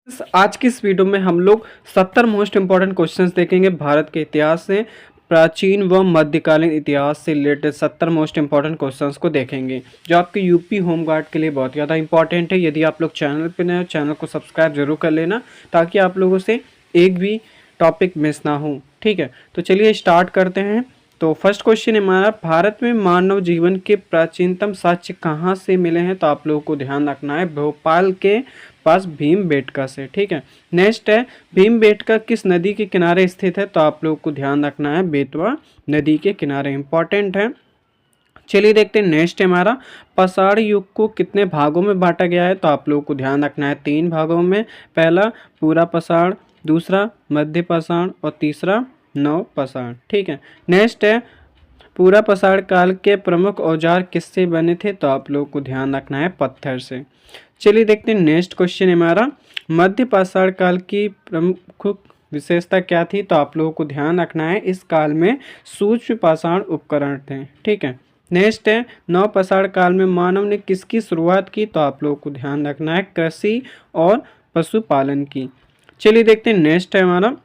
आज की इस वीडियो में हम लोग 70 मोस्ट इंपॉर्टेंट क्वेश्चंस देखेंगे भारत के इतिहास से। प्राचीन व मध्यकालीन इतिहास से रिलेटेड 70 मोस्ट इंपॉर्टेंट क्वेश्चंस को देखेंगे जो आपके यूपी होम गार्ड के लिए बहुत ज़्यादा इंपॉर्टेंट है। यदि आप लोग चैनल पर नए हो, चैनल को सब्सक्राइब जरूर कर लेना ताकि आप लोगों से एक भी टॉपिक मिस ना हो। ठीक है, तो चलिए स्टार्ट करते हैं। तो फर्स्ट क्वेश्चन है हमारा, भारत में मानव जीवन के प्राचीनतम साक्ष्य कहाँ से मिले हैं? तो आप लोगों को ध्यान रखना है भोपाल के पास भीमबेटका से। ठीक है, नेक्स्ट है भीमबेटका किस नदी के किनारे स्थित है? तो आप लोगों को ध्यान रखना है बेतवा नदी के किनारे, इंपॉर्टेंट है। चलिए देखते हैं नेक्स्ट है हमारा, पाषाण युग को कितने भागों में बांटा गया है? तो आप लोगों को ध्यान रखना है 3 भागों में। पहला पूरा पाषाण, दूसरा मध्य पाषाण और तीसरा नव पाषाण। ठीक है, नेक्स्ट है पूरा पाषाण काल के प्रमुख औजार किससे बने थे? तो आप लोगों को ध्यान रखना है पत्थर से। चलिए देखते हैं नेक्स्ट क्वेश्चन है हमारा, मध्य पाषाण काल की प्रमुख विशेषता क्या थी? तो आप लोगों को ध्यान रखना है इस काल में सूक्ष्म पाषाण उपकरण थे। ठीक है, नेक्स्ट है नव पाषाण काल में मानव ने किसकी शुरुआत की? तो आप लोगों को ध्यान रखना है कृषि और पशुपालन की। चलिए देखते हैं नेक्स्ट है हमारा,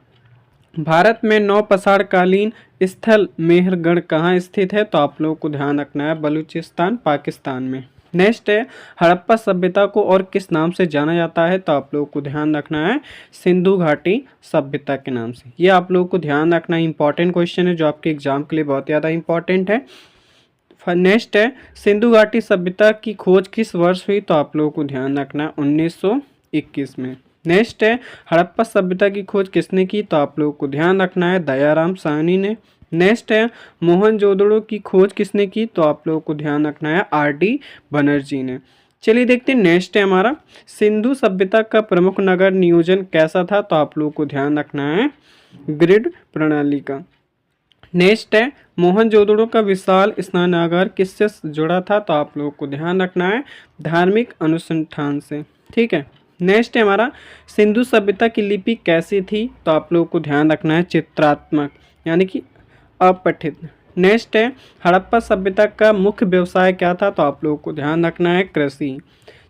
भारत में नव पाषाणकालीन स्थल मेहरगढ़ कहाँ स्थित है? तो आप लोगों को ध्यान रखना है बलूचिस्तान पाकिस्तान में। नेक्स्ट है हड़प्पा सभ्यता को और किस नाम से जाना जाता है? तो आप लोगों को ध्यान रखना है सिंधु घाटी सभ्यता के नाम से। ये आप लोगों को ध्यान रखना है, इंपॉर्टेंट क्वेश्चन है जो आपके एग्जाम के लिए बहुत ज़्यादा इंपॉर्टेंट है। नेक्स्ट है सिंधु घाटी सभ्यता की खोज किस वर्ष हुई? तो आप लोगों को ध्यान रखना है 1921 में। नेक्स्ट है हड़प्पा सभ्यता की खोज किसने की? तो आप लोगों को ध्यान रखना है दयाराम साहनी ने। नेक्स्ट है मोहनजोदड़ो की खोज किसने की? तो आप लोगों को ध्यान रखना है आर.डी. बनर्जी ने। चलिए देखते हैं नेक्स्ट है हमारा, सिंधु सभ्यता का प्रमुख नगर नियोजन कैसा था? तो आप लोगों को ध्यान रखना है ग्रिड प्रणाली का। नेक्स्ट है मोहनजोदड़ो का विशाल स्नानागार किससे जुड़ा था? तो आप लोगों को ध्यान रखना है धार्मिक अनुसंधान से। ठीक है, नेक्स्ट है हमारा, सिंधु सभ्यता की लिपि कैसी थी? तो आप लोगों को ध्यान रखना है चित्रात्मक यानी कि अपठित। नेक्स्ट है हड़प्पा सभ्यता का मुख्य व्यवसाय क्या था? तो आप लोगों को ध्यान रखना है कृषि।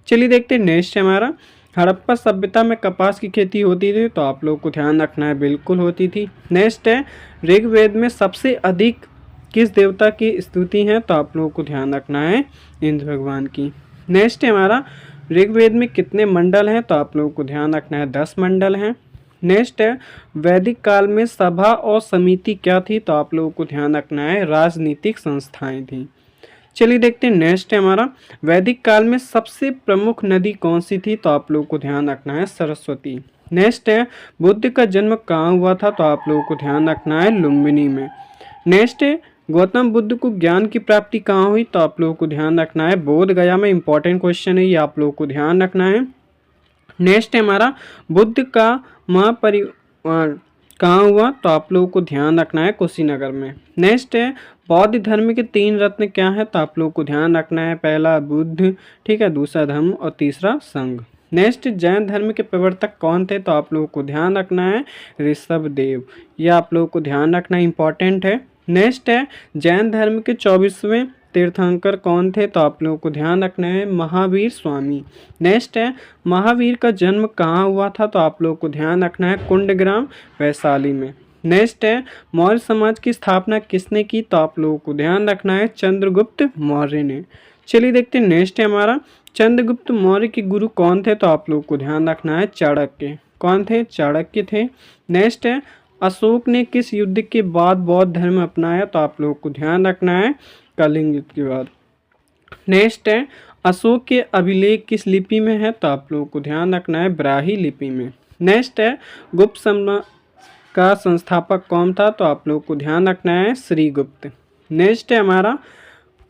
चलिए देखते हैं नेक्स्ट है हमारा, हड़प्पा सभ्यता में कपास की खेती होती थी? तो आप लोगों को ध्यान रखना है बिल्कुल होती थी। नेक्स्ट है ऋग्वेद में सबसे अधिक किस देवता की स्तुति है? तो आप लोगों को ध्यान रखना है इंद्र भगवान की। नेक्स्ट है हमारा, ऋग्वेद में कितने मंडल हैं? तो आप लोगों को ध्यान रखना है 10 मंडल हैं। नेक्स्ट है वैदिक काल में सभा और समिति क्या थी? तो आप लोगों को ध्यान रखना है राजनीतिक संस्थाएं थी। चलिए देखते हैं नेक्स्ट है हमारा, वैदिक काल में सबसे प्रमुख नदी कौन सी थी? तो आप लोगों को ध्यान रखना है सरस्वती। नेक्स्ट है बुद्ध का जन्म कहाँ हुआ था? तो आप लोगों को ध्यान रखना है लुम्बिनी में। नेक्स्ट है गौतम बुद्ध को ज्ञान की प्राप्ति कहाँ हुई? तो आप लोगों को ध्यान रखना है बोध गया में, इंपॉर्टेंट क्वेश्चन है ये, आप लोगों को ध्यान रखना है। नेक्स्ट है हमारा, बुद्ध का महापरिनिर्वाण कहाँ हुआ? तो आप लोगों को ध्यान रखना है कुशीनगर में। नेक्स्ट है बौद्ध धर्म के 3 रत्न क्या है? तो आप लोगों को ध्यान रखना है पहला बुद्ध, ठीक है, दूसरा धर्म और तीसरा संघ। नेक्स्ट जैन धर्म के प्रवर्तक कौन थे? तो आप लोगों को ध्यान रखना है ऋषभ देव। यह आप लोगों को ध्यान रखना इंपॉर्टेंट है। नेक्स्ट है जैन धर्म के 24वें तीर्थंकर कौन थे? तो आप लोगों को ध्यान रखना है महावीर स्वामी। नेक्स्ट है महावीर का जन्म कहाँ हुआ था? तो आप लोगों को ध्यान रखना है कुंडग्राम वैशाली में। नेक्स्ट है मौर्य समाज की स्थापना किसने की? तो आप लोगों को ध्यान रखना है चंद्रगुप्त मौर्य ने। चलिए देखते हैं नेक्स्ट है हमारा, चंद्रगुप्त मौर्य के गुरु कौन थे? तो आप लोगों को ध्यान रखना है चाणक्य। कौन थे? चाणक्य थे। नेक्स्ट है अशोक ने किस युद्ध के बाद बौद्ध धर्म अपनाया? तो आप लोगों को ध्यान रखना है कलिंग युद्ध के बाद। नेक्स्ट है अशोक के अभिलेख किस लिपि में है? तो आप लोगों को ध्यान रखना है ब्राह्मी लिपि में। नेक्स्ट है गुप्त साम्राज्य का संस्थापक कौन था? तो आप लोगों को ध्यान रखना है श्रीगुप्त। नेक्स्ट है हमारा,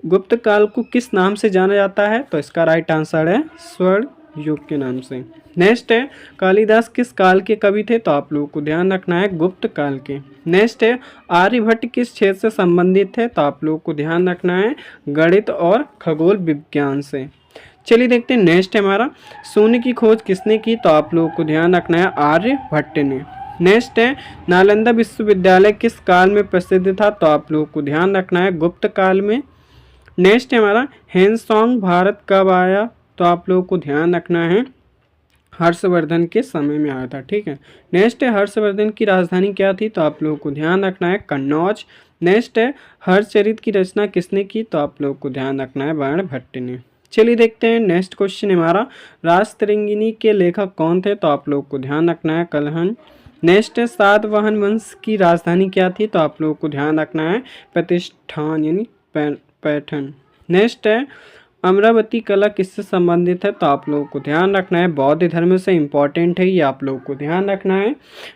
गुप्त काल को किस नाम से जाना जाता है? तो इसका राइट आंसर है स्वर्ण युग के नाम से। नेक्स्ट है कालिदास किस काल के कवि थे? तो आप लोगों को ध्यान रखना है गुप्त काल के। नेक्स्ट है आर्यभट्ट किस क्षेत्र से संबंधित है? तो आप लोगों को ध्यान रखना है गणित और खगोल विज्ञान से। चलिए देखते हैं नेक्स्ट है हमारा, सोने की खोज किसने की? तो आप लोगों को ध्यान रखना है आर्यभट्ट ने। नेक्स्ट है नालंदा विश्वविद्यालय किस काल में प्रसिद्ध था? तो आप लोगों को ध्यान रखना है गुप्त काल में। नेक्स्ट है हमारा हैंसोंग भारत कब आया? तो आप लोगों को ध्यान रखना है हर्षवर्धन के समय में आया था। ठीक है, नेक्स्ट है हर्षवर्धन की राजधानी क्या थी, तो आप लोगों को ध्यान रखना है कन्नौज। नेक्स्ट है हर्षचरित की रचना किसने की, तो आप लोगों को ध्यान रखना है बाणभट्ट ने। चलिए देखते हैं नेक्स्ट क्वेश्चन हमारा, राजतरंगिणी के लेखक कौन थे, तो आप लोगों को ध्यान रखना है कल्हण। नेक्स्ट है सातवाहन वंश की राजधानी क्या थी, तो आप लोगों को ध्यान रखना है प्रतिष्ठान यानी पैठन। नेक्स्ट है अमरावती कला किससे संबंधित है, तो आप लोगों को ध्यान रखना है बौद्ध धर्म से, इंपॉर्टेंट है ये आप लोगों को ध्यान रखना है।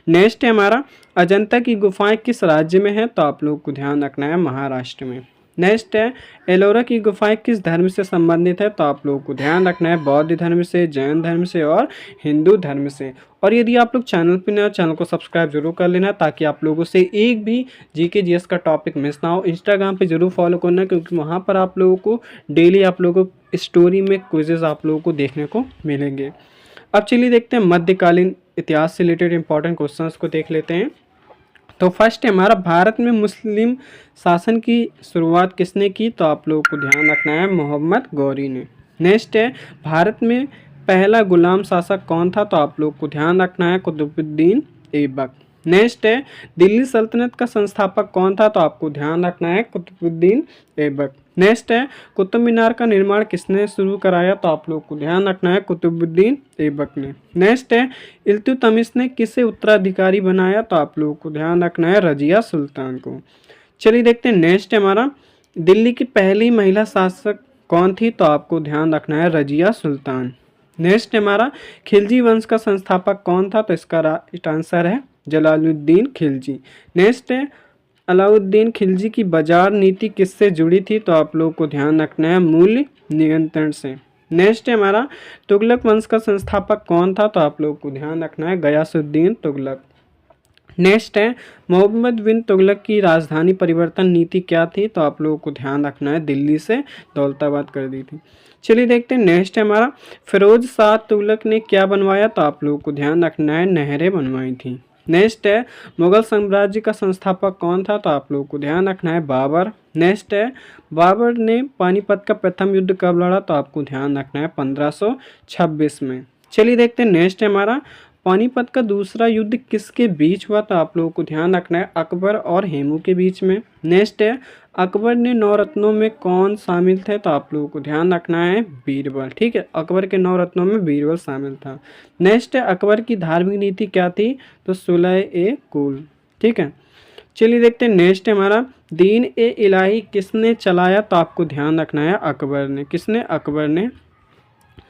नेक्स्ट है हमारा अजंता की गुफाएं किस राज्य में है, तो आप लोगों को ध्यान रखना है महाराष्ट्र में। नेक्स्ट है एलोरा की गुफाएं किस धर्म से संबंधित है, तो आप लोगों को ध्यान रखना है बौद्ध धर्म से, जैन धर्म से और हिंदू धर्म से। और यदि आप लोग चैनल पर नए, चैनल को सब्सक्राइब जरूर कर लेना ताकि आप लोगों से एक भी जीके जीएस का टॉपिक मिस ना हो। इंस्टाग्राम पे जरूर फॉलो करना क्योंकि वहाँ पर आप लोगों को डेली आप लोगों को स्टोरी में क्विजेज आप लोगों को देखने को मिलेंगे। अब चलिए देखते हैं मध्यकालीन इतिहास से रिलेटेड इंपॉर्टेंट क्वेश्चंस को देख लेते हैं। तो फर्स्ट है हमारा भारत में मुस्लिम शासन की शुरुआत किसने की, तो आप लोगों को ध्यान रखना है मोहम्मद गौरी ने। नेक्स्ट है भारत में पहला गुलाम शासक कौन था, तो आप लोग को ध्यान रखना है कुतुबुद्दीन ऐबक। नेक्स्ट है दिल्ली सल्तनत का संस्थापक कौन था, तो आपको ध्यान रखना है कुतुबुद्दीन ऐबक। नेक्स्ट है कुतुब मीनार का निर्माण किसने शुरू कराया, तो आप लोग को ध्यान रखना है कुतुबुद्दीन ऐबक ने। नेक्स्ट है इल्तुतमिश ने किसे उत्तराधिकारी बनाया, तो आप लोगों को ध्यान रखना है रजिया सुल्तान को। चलिए देखते हैं नेक्स्ट है हमारा दिल्ली की पहली महिला शासक कौन थी, तो आपको ध्यान रखना है रजिया सुल्तान। नेक्स्ट हमारा खिलजी वंश का संस्थापक कौन था, तो इसका राइट आंसर है जलालुद्दीन खिलजी। नेक्स्ट है अलाउद्दीन खिलजी की बाजार नीति किससे जुड़ी थी, तो आप लोगों को ध्यान रखना है मूल्य नियंत्रण से। नेक्स्ट है हमारा तुगलक वंश का संस्थापक कौन था, तो आप लोगों को ध्यान रखना है गयासुद्दीन तुगलक। नेक्स्ट है मोहम्मद बिन तुगलक की राजधानी परिवर्तन नीति क्या थी, तो आप लोगों को ध्यान रखना है दिल्ली से दौलताबाद कर दी थी। चलिए देखते हैं नेक्स्ट है हमारा फिरोज शाह तुगलक ने क्या बनवाया, तो आप लोगों को ध्यान रखना है नहरें बनवाई थी। नेक्स्ट है मुगल साम्राज्य का संस्थापक कौन था, तो आप लोगों को ध्यान रखना है बाबर। नेक्स्ट है बाबर ने पानीपत का प्रथम युद्ध कब लड़ा, तो आपको ध्यान रखना है 1526 में। चलिए देखते हैं नेक्स्ट है हमारा पानीपत का दूसरा युद्ध किसके बीच हुआ, तो आप लोगों को ध्यान रखना है अकबर और हेमू के बीच में। नेक्स्ट है अकबर ने 9 रत्नों में कौन शामिल थे, तो आप लोगों को ध्यान रखना है बीरबल। ठीक है, अकबर के 9 रत्नों में बीरबल शामिल था। नेक्स्ट है अकबर की धार्मिक नीति क्या थी, तो सुलह ए कुल। ठीक है, चलिए देखते हैं नेक्स्ट है हमारा दीन ए इलाही किसने चलाया, तो आपको ध्यान रखना है अकबर ने। किसने, अकबर ने।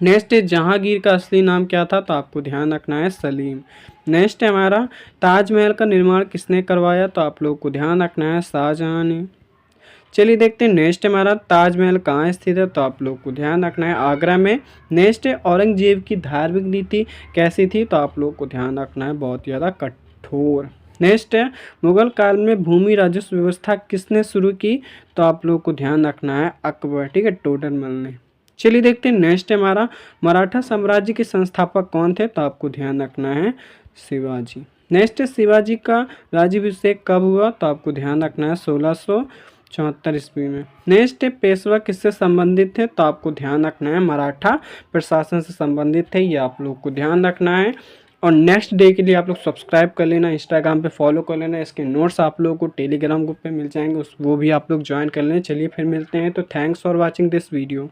नेक्स्ट है जहांगीर का असली नाम क्या था, तो आपको ध्यान रखना है सलीम। नेक्स्ट है हमारा ताजमहल का निर्माण किसने करवाया, तो आप लोगों को ध्यान रखना है शाहजहां ने। चलिए देखते हैं नेक्स्ट हमारा ताजमहल कहाँ स्थित है, तो आप लोग को ध्यान रखना है आगरा में। नेक्स्ट है औरंगजेब की धार्मिक नीति कैसी थी, तो आप लोग को ध्यान रखना है बहुत ज़्यादा कठोर। नेक्स्ट है मुगल काल में भूमि राजस्व व्यवस्था किसने शुरू की, तो आप लोग को ध्यान रखना है अकबर। ठीक है, टोडरमल ने। चलिए देखते हैं नेक्स्ट है हमारा मराठा साम्राज्य के संस्थापक कौन थे, तो आपको ध्यान रखना है शिवाजी। नेक्स्ट है शिवाजी का राज्याभिषेक कब हुआ, तो आपको ध्यान रखना है 1674 ईस्वी में। नेक्स्ट है पेशवा किससे संबंधित थे, तो आपको ध्यान रखना है मराठा प्रशासन से संबंधित थे, ये आप लोग को ध्यान रखना है। और नेक्स्ट डे के लिए आप लोग सब्सक्राइब कर लेना, इंस्टाग्राम पे फॉलो कर लेना, इसके नोट्स आप लोगों को टेलीग्राम ग्रुप पे मिल जाएंगे, वो भी आप लोग ज्वाइन कर लें। चलिए फिर मिलते हैं, तो thanks for watching this video.